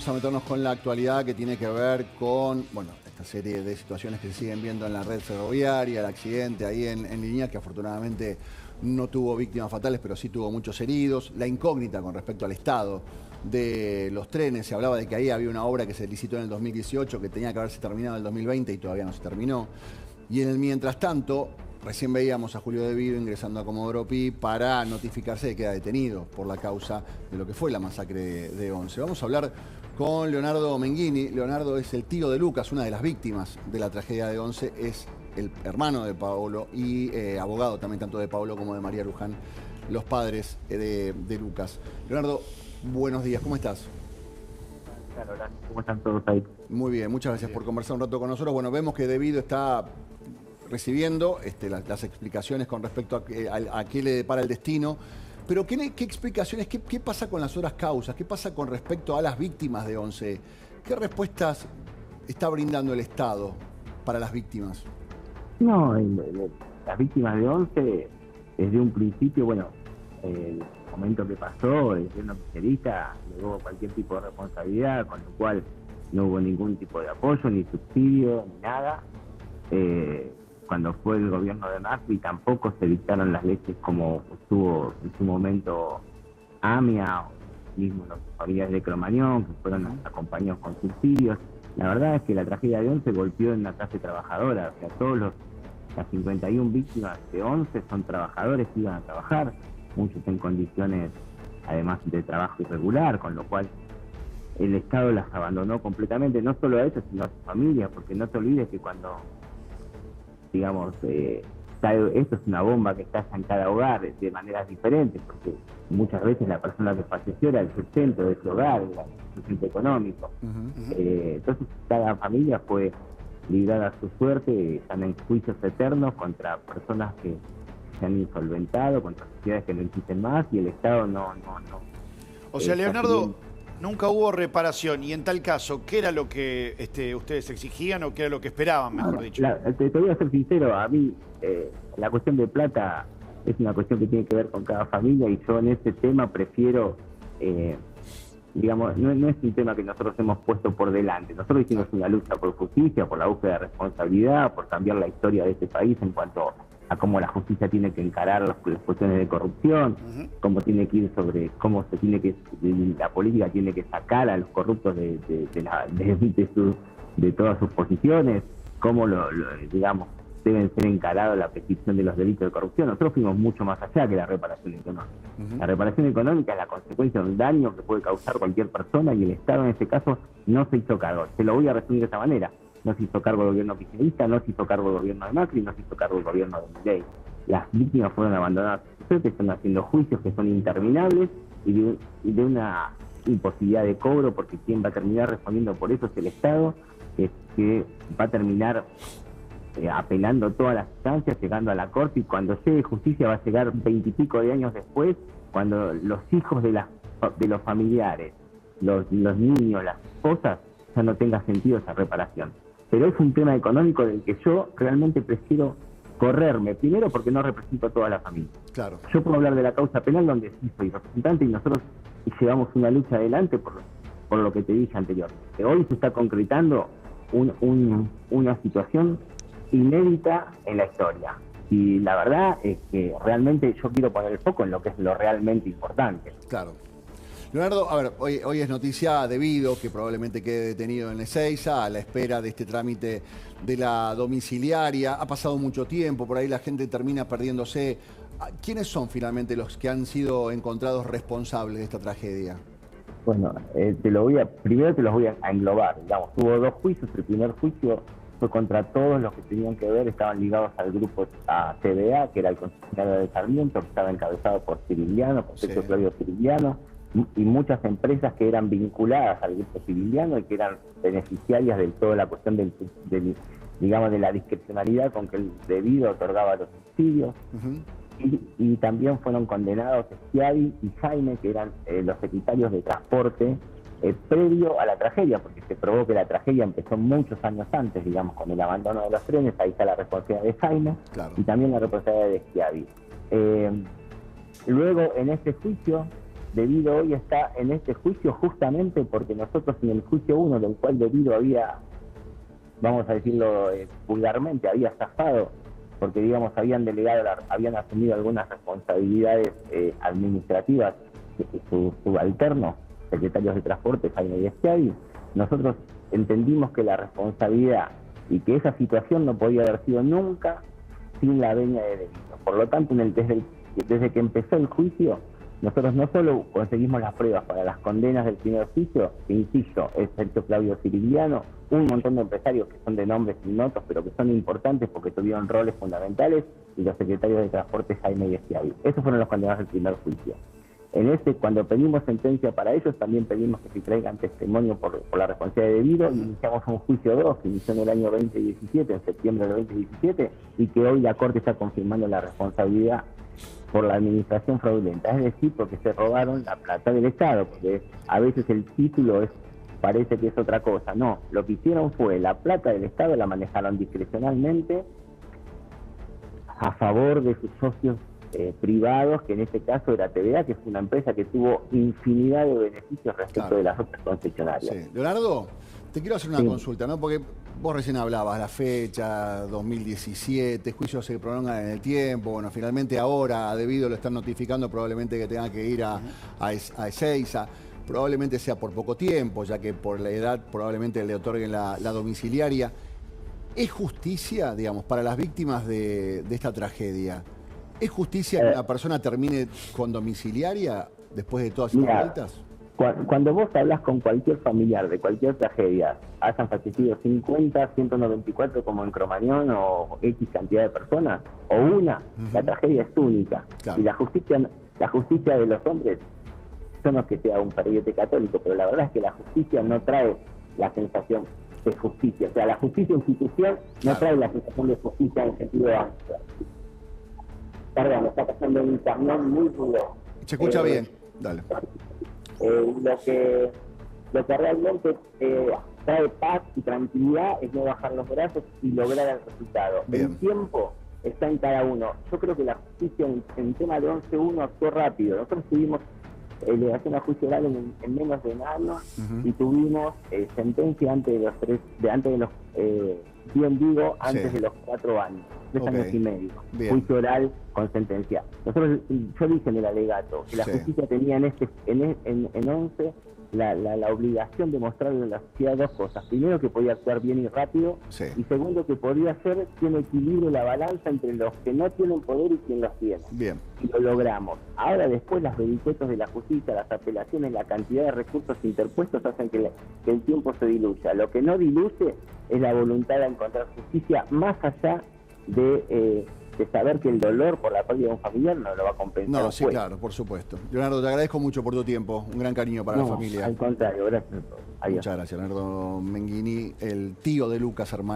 Vamos a meternos con la actualidad que tiene que ver con, bueno, esta serie de situaciones que se siguen viendo en la red ferroviaria, el accidente ahí en Liniers, que afortunadamente no tuvo víctimas fatales, pero sí tuvo muchos heridos. La incógnita con respecto al estado de los trenes. Se hablaba de que ahí había una obra que se licitó en el 2018, que tenía que haberse terminado en el 2020 y todavía no se terminó. Y en el mientras tanto, recién veíamos a Julio De Vido ingresando a Comodoro Pi para notificarse de que queda detenido por la causa de lo que fue la masacre de Once. Vamos a hablar con Leonardo Menghini. Leonardo es el tío de Lucas, una de las víctimas de la tragedia de Once. Es el hermano de Paolo y abogado también tanto de Paolo como de María Luján, los padres de Lucas. Leonardo, buenos días, ¿cómo estás? Claro, ¿cómo están todos ahí? Muy bien, muchas gracias por conversar un rato con nosotros. Bueno, vemos que De Vido está recibiendo las explicaciones con respecto a qué le depara el destino. Pero ¿qué explicaciones, qué pasa con las otras causas? ¿Qué pasa con respecto a las víctimas de Once? ¿Qué respuestas está brindando el Estado para las víctimas? No, las víctimas de Once, desde un principio, bueno, el momento que pasó, el gobierno kirchnerista negó cualquier tipo de responsabilidad, con lo cual no hubo ningún tipo de apoyo, ni subsidio, ni nada. Cuando fue el gobierno de Macri tampoco se dictaron las leyes como estuvo en su momento AMIA, o mismo los familiares de Cromañón, que fueron acompañados con subsidios. La verdad es que la tragedia de Once golpeó en la clase trabajadora, o sea, las 51 víctimas de Once son trabajadores que iban a trabajar, muchos en condiciones además de trabajo irregular, con lo cual el Estado las abandonó completamente, no solo a ellos, sino a sus familias, porque no te olvides que cuando, digamos, esto es una bomba que estalla en cada hogar de maneras diferentes, porque muchas veces la persona que falleció era el sustento de ese hogar, era el sustento económico. Entonces cada familia fue librada a su suerte, están en juicios eternos contra personas que se han insolventado, contra sociedades que no existen más, y el Estado no. O sea, Leonardo, nunca hubo reparación, y en tal caso, ¿qué era lo que ustedes exigían o qué era lo que esperaban, mejor dicho? Te voy a ser sincero, a mí la cuestión de plata es una cuestión que tiene que ver con cada familia, y yo en ese tema prefiero, digamos, no es un tema que nosotros hemos puesto por delante. Nosotros hicimos una lucha por justicia, por la búsqueda de responsabilidad, por cambiar la historia de este país en cuanto a cómo la justicia tiene que encarar las cuestiones de corrupción, cómo tiene que ir cómo se tiene que, la política tiene que sacar a los corruptos de todas sus posiciones, cómo digamos, deben ser encarados la prescripción de los delitos de corrupción. Nosotros fuimos mucho más allá que la reparación económica. La reparación económica es la consecuencia de un daño que puede causar cualquier persona, y el Estado en este caso no se hizo cargo. Se lo voy a resumir de esta manera: no se hizo cargo el gobierno kirchnerista, no se hizo cargo el gobierno de Macri, no se hizo cargo el gobierno de Milei. Las víctimas fueron abandonadas a su suerte, están haciendo juicios que son interminables y de una imposibilidad de cobro, porque quien va a terminar respondiendo por eso es el Estado, que va a terminar apelando todas las instancias, llegando a la corte, y cuando llegue justicia va a llegar 20 y pico de años después, cuando los hijos de los familiares, los niños, las esposas, ya no tenga sentido esa reparación. Pero es un tema económico del que yo realmente prefiero correrme, primero porque no represento a toda la familia. Claro. Yo puedo hablar de la causa penal, donde sí soy representante, y nosotros llevamos una lucha adelante por lo que te dije anteriormente. Hoy se está concretando una situación inédita en la historia, y la verdad es que realmente yo quiero poner el foco en lo que es lo realmente importante. Claro. Leonardo, a ver, hoy es noticia De Vido, que probablemente quede detenido en Ezeiza a la espera de este trámite de la domiciliaria. Ha pasado mucho tiempo, por ahí la gente termina perdiéndose. ¿Quiénes son finalmente los que han sido encontrados responsables de esta tragedia? Bueno, primero te los voy a englobar. Digamos, hubo dos juicios. El primer juicio fue contra todos los que tenían que ver, estaban ligados al grupo CBA, que era el concesionario de Sarmiento, que estaba encabezado por Cirigliano, por Sergio Claudio Cirigliano, y muchas empresas que eran vinculadas al grupo Cirigliano y que eran beneficiarias de toda la cuestión digamos, de la discrecionalidad con que el De Vido otorgaba los subsidios. Y también fueron condenados Schiavi y Jaime, que eran los secretarios de transporte previo a la tragedia, porque se probó que la tragedia empezó muchos años antes, digamos, con el abandono de los trenes. Ahí está la responsabilidad de Jaime, y también la responsabilidad de Schiavi. Luego, en este juicio, Debido hoy está en este juicio justamente porque nosotros en el juicio 1, del cual Debido había, vamos a decirlo vulgarmente, había zafado, porque digamos habían delegado, habían asumido algunas responsabilidades administrativas de sus subalternos, secretarios de transporte, Jaime y Schiavi. Nosotros entendimos que la responsabilidad y que esa situación no podía haber sido nunca sin la venia de Debido. Por lo tanto, desde que empezó el juicio, nosotros no solo conseguimos las pruebas para las condenas del primer juicio, que insisto, es Sergio Claudio Cirigliano, un montón de empresarios que son de nombres ignotos, pero que son importantes porque tuvieron roles fundamentales, y los secretarios de transporte Jaime y Schiavi. Esos fueron los condenados del primer juicio. Cuando pedimos sentencia para ellos, también pedimos que se traigan testimonio por la responsabilidad de Debido, y iniciamos un juicio 2 que inició en el año 2017, en septiembre del 2017, y que hoy la Corte está confirmando la responsabilidad por la administración fraudulenta, es decir, porque se robaron la plata del Estado, porque a veces el título parece que es otra cosa. No, lo que hicieron fue la plata del Estado la manejaron discrecionalmente a favor de sus socios privados, que en este caso era TVA, que es una empresa que tuvo infinidad de beneficios respecto de las otras concesionarias. Sí. Leonardo, te quiero hacer una consulta, ¿no? Porque vos recién hablabas, la fecha, 2017, juicios se prolongan en el tiempo, bueno, finalmente ahora, Debido lo están notificando, probablemente que tenga que ir a Ezeiza, probablemente sea por poco tiempo, ya que por la edad probablemente le otorguen la domiciliaria. ¿Es justicia, digamos, para las víctimas de esta tragedia? ¿Es justicia que una persona termine con domiciliaria después de todas estas vueltas? Cuando vos hablas con cualquier familiar de cualquier tragedia, hayan fallecido 50, 194 como en Cromañón o X cantidad de personas, o una, la tragedia es única. Claro. Y la justicia de los hombres, yo no es que sea un ferviente católico, pero la verdad es que la justicia no trae la sensación de justicia. O sea, la justicia institucional no trae la sensación de justicia en sentido amplio. Perdón, me está pasando un camión muy ruidoso. Se escucha bien, dale. Lo que realmente trae paz y tranquilidad es no bajar los brazos y lograr el resultado. Bien. El tiempo está en cada uno. Yo creo que la justicia en tema de 11-1 actuó rápido. Nosotros tuvimos elevación a juicio oral en menos de un año y tuvimos sentencia antes de los bien digo, antes de los 4 años, 3 años y medio. Bien. Juicio oral con sentencia. Yo dije en el alegato que la justicia tenía en 11 la obligación de mostrarle a la sociedad dos cosas. Primero, que podía actuar bien y rápido, y segundo, que podía ser un equilibrio, la balanza entre los que no tienen poder y quien los tiene. Bien. Y lo logramos. Ahora después las vericuetos de la justicia, las apelaciones, la cantidad de recursos interpuestos hacen que el tiempo se diluya. Lo que no diluye es la voluntad de encontrar justicia más allá de saber que el dolor por la pérdida de un familiar no lo va a compensar. No, sí, claro, por supuesto. Leonardo, te agradezco mucho por tu tiempo. Un gran cariño para la familia. Al contrario, gracias a todos. Adiós. Muchas gracias, Leonardo Menghini, el tío de Lucas, hermano.